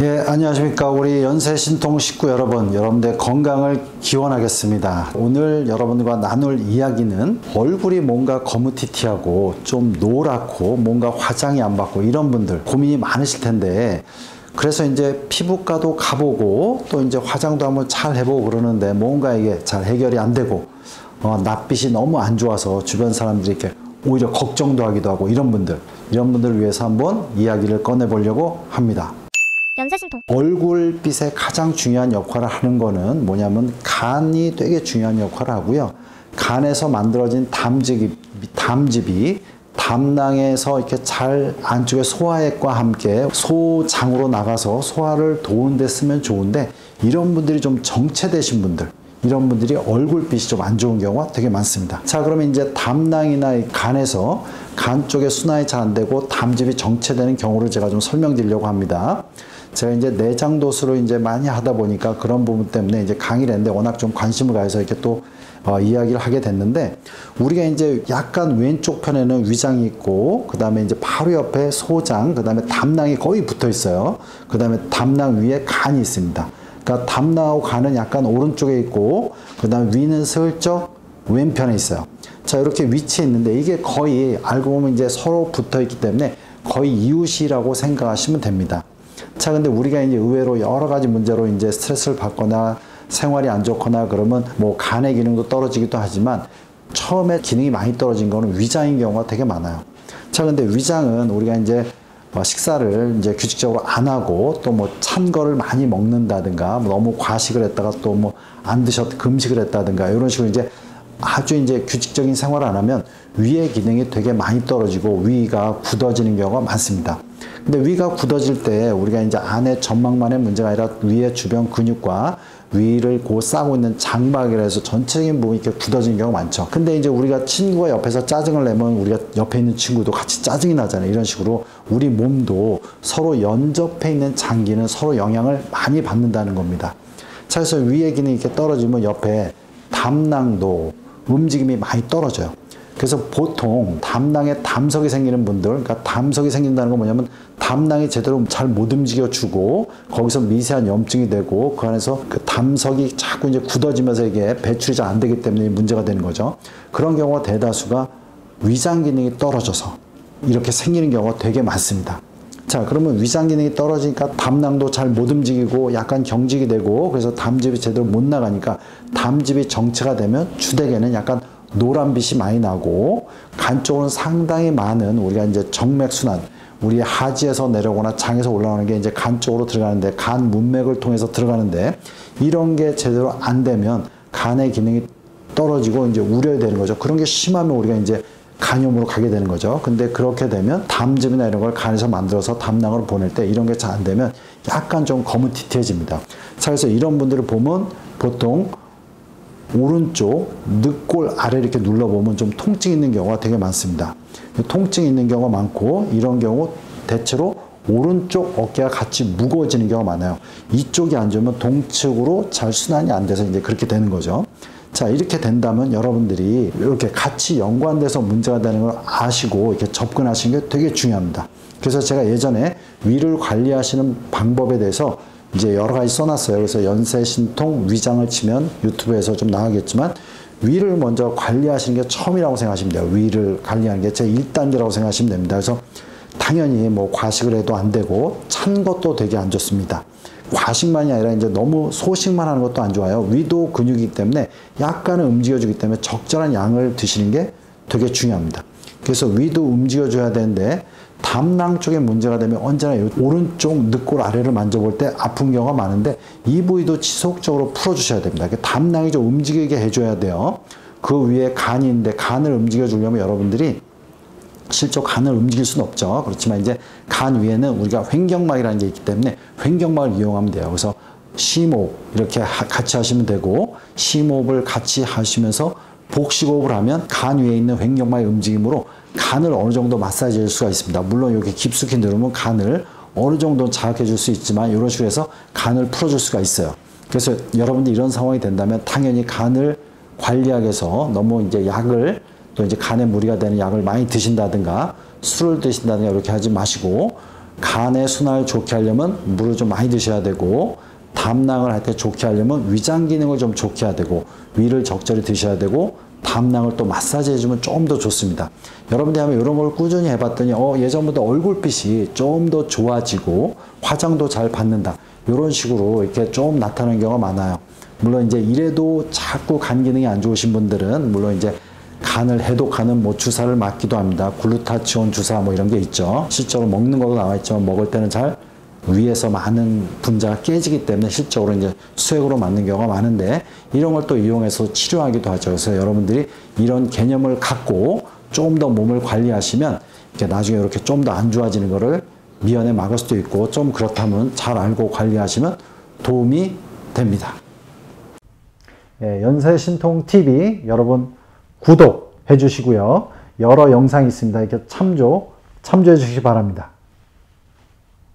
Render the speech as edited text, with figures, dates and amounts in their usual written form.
예, 안녕하십니까. 우리 연세신통 식구 여러분들 건강을 기원하겠습니다. 오늘 여러분들과 나눌 이야기는 얼굴이 뭔가 거무튀튀하고 좀 노랗고 뭔가 화장이 안 받고 이런 분들 고민이 많으실 텐데, 그래서 이제 피부과도 가보고 또 이제 화장도 한번 잘 해보고 그러는데 뭔가 이게 잘 해결이 안 되고 낯빛이 너무 안 좋아서 주변 사람들이 이렇게 오히려 걱정도 하기도 하고 이런 분들을 위해서 한번 이야기를 꺼내보려고 합니다. 연세신통. 얼굴빛에 가장 중요한 역할을 하는 거는 뭐냐면 간이 되게 중요한 역할을 하고요. 간에서 만들어진 담즙이 담낭에서 이렇게 잘 안쪽에 소화액과 함께 소장으로 나가서 소화를 도운 데 쓰면 좋은데, 이런 분들이 좀 정체되신 분들, 이런 분들이 얼굴빛이 좀 안 좋은 경우가 되게 많습니다. 자, 그러면 이제 담낭이나 간에서 간 쪽에 순환이 잘 안 되고 담즙이 정체되는 경우를 제가 좀 설명드리려고 합니다. 제가 이제 내장도수를 이제 많이 하다 보니까 그런 부분 때문에 이제 강의를 했는데 워낙 좀 관심을 가해서 이렇게 또 이야기를 하게 됐는데, 우리가 이제 약간 왼쪽 편에는 위장이 있고, 그 다음에 이제 바로 옆에 소장, 그 다음에 담낭이 거의 붙어 있어요. 그 다음에 담낭 위에 간이 있습니다. 그러니까 담낭하고 간은 약간 오른쪽에 있고, 그 다음에 위는 슬쩍 왼편에 있어요. 자, 이렇게 위치에 있는데 이게 거의 알고 보면 이제 서로 붙어 있기 때문에 거의 이웃이라고 생각하시면 됩니다. 자, 근데 우리가 이제 의외로 여러 가지 문제로 이제 스트레스를 받거나 생활이 안 좋거나 그러면 뭐 간의 기능도 떨어지기도 하지만, 처음에 기능이 많이 떨어진 거는 위장인 경우가 되게 많아요. 자, 근데 위장은 우리가 이제 식사를 이제 규칙적으로 안 하고 또 뭐 찬 거를 많이 먹는다든가, 너무 과식을 했다가 또 뭐 안 금식을 했다든가, 이런 식으로 이제 아주 이제 규칙적인 생활을 안 하면 위의 기능이 되게 많이 떨어지고 위가 굳어지는 경우가 많습니다. 근데 위가 굳어질 때 우리가 이제 안에 점막만의 문제가 아니라 위의 주변 근육과 위를 싸고 있는 장막이라 해서 전체적인 부분이 이렇게 굳어지는 경우가 많죠. 근데 이제 우리가 친구가 옆에서 짜증을 내면 우리가 옆에 있는 친구도 같이 짜증이 나잖아요. 이런 식으로 우리 몸도 서로 연접해 있는 장기는 서로 영향을 많이 받는다는 겁니다. 자, 그래서 위의 기능이 이렇게 떨어지면 옆에 담낭도 움직임이 많이 떨어져요. 그래서 보통 담낭에 담석이 생기는 분들, 그러니까 담석이 생긴다는 건 뭐냐면 담낭이 제대로 잘 못 움직여주고 거기서 미세한 염증이 되고 그 안에서 그 담석이 자꾸 이제 굳어지면서 이게 배출이 잘 안 되기 때문에 문제가 되는 거죠. 그런 경우가 대다수가 위장 기능이 떨어져서 이렇게 생기는 경우가 되게 많습니다. 자, 그러면 위장 기능이 떨어지니까 담낭도 잘 못 움직이고 약간 경직이 되고, 그래서 담즙이 제대로 못 나가니까 담즙이 정체가 되면 주되게는 약간 노란빛이 많이 나고, 간 쪽은 상당히 많은 우리가 이제 정맥순환, 우리 하지에서 내려오거나 장에서 올라오는 게 이제 간 쪽으로 들어가는데, 간 문맥을 통해서 들어가는데, 이런 게 제대로 안 되면 간의 기능이 떨어지고 이제 우려야 되는 거죠. 그런 게 심하면 우리가 이제 간염으로 가게 되는 거죠. 근데 그렇게 되면 담즙이나 이런 걸 간에서 만들어서 담낭으로 보낼 때 이런 게 잘 안 되면 약간 좀 거무튀튀해집니다. 자, 그래서 이런 분들을 보면 보통 오른쪽 늑골 아래 이렇게 눌러보면 좀 통증 있는 경우가 되게 많습니다. 통증이 있는 경우가 많고, 이런 경우 대체로 오른쪽 어깨가 같이 무거워지는 경우가 많아요. 이쪽이 안 좋으면 동측으로 잘 순환이 안 돼서 이제 그렇게 되는 거죠. 자, 이렇게 된다면 여러분들이 이렇게 같이 연관돼서 문제가 되는 걸 아시고 이렇게 접근하시는 게 되게 중요합니다. 그래서 제가 예전에 위를 관리하시는 방법에 대해서 이제 여러 가지 써놨어요. 그래서 연세신통 위장을 치면 유튜브에서 좀 나가겠지만, 위를 먼저 관리하시는 게 처음이라고 생각하시면 돼요. 위를 관리하는 게 제 1단계라고 생각하시면 됩니다. 그래서 당연히 뭐 과식을 해도 안 되고 찬 것도 되게 안 좋습니다. 과식만이 아니라 이제 너무 소식만 하는 것도 안 좋아요. 위도 근육이기 때문에 약간은 움직여주기 때문에 적절한 양을 드시는 게 되게 중요합니다. 그래서 위도 움직여줘야 되는데, 담낭 쪽에 문제가 되면 언제나 오른쪽 늑골 아래를 만져볼 때 아픈 경우가 많은데, 이 부위도 지속적으로 풀어주셔야 됩니다. 담낭이 좀 움직이게 해줘야 돼요. 그 위에 간이 있는데 간을 움직여 주려면 여러분들이 실제 간을 움직일 수는 없죠. 그렇지만 이제 간 위에는 우리가 횡격막이라는 게 있기 때문에 횡격막을 이용하면 돼요. 그래서 심호흡 이렇게 같이 하시면 되고, 심호흡을 같이 하시면서 복식호흡을 하면 간 위에 있는 횡격막의 움직임으로 간을 어느 정도 마사지 해 줄 수가 있습니다. 물론 이렇게 깊숙이 누르면 간을 어느 정도 자극해 줄 수 있지만, 이런 식으로 해서 간을 풀어줄 수가 있어요. 그래서 여러분들 이런 상황이 된다면 당연히 간을 관리하기 위해서 너무 이제 약을, 또 이제 간에 무리가 되는 약을 많이 드신다든가 술을 드신다든가 이렇게 하지 마시고, 간의 순환을 좋게 하려면 물을 좀 많이 드셔야 되고, 담낭을 할 때 좋게 하려면 위장 기능을 좀 좋게 해야 되고, 위를 적절히 드셔야 되고, 담낭을 또 마사지 해주면 좀 더 좋습니다. 여러분들이 하면 이런 걸 꾸준히 해봤더니 예전보다 얼굴빛이 좀 더 좋아지고 화장도 잘 받는다, 이런 식으로 이렇게 좀 나타나는 경우가 많아요. 물론 이제 이래도 자꾸 간 기능이 안 좋으신 분들은 물론 이제 간을 해독하는 뭐 주사를 맞기도 합니다. 글루타치온 주사 뭐 이런 게 있죠. 실제로 먹는 것도 나와 있지만 먹을 때는 잘 위에서 많은 분자가 깨지기 때문에 실적으로 이제 수액으로 맞는 경우가 많은데, 이런 걸 또 이용해서 치료하기도 하죠. 그래서 여러분들이 이런 개념을 갖고 좀 더 몸을 관리하시면 이렇게 나중에 이렇게 좀 더 안 좋아지는 거를 미연에 막을 수도 있고, 좀 그렇다면 잘 알고 관리하시면 도움이 됩니다. 연세신통TV 여러분 구독해 주시고요. 여러 영상이 있습니다. 이렇게 참조해 주시기 바랍니다.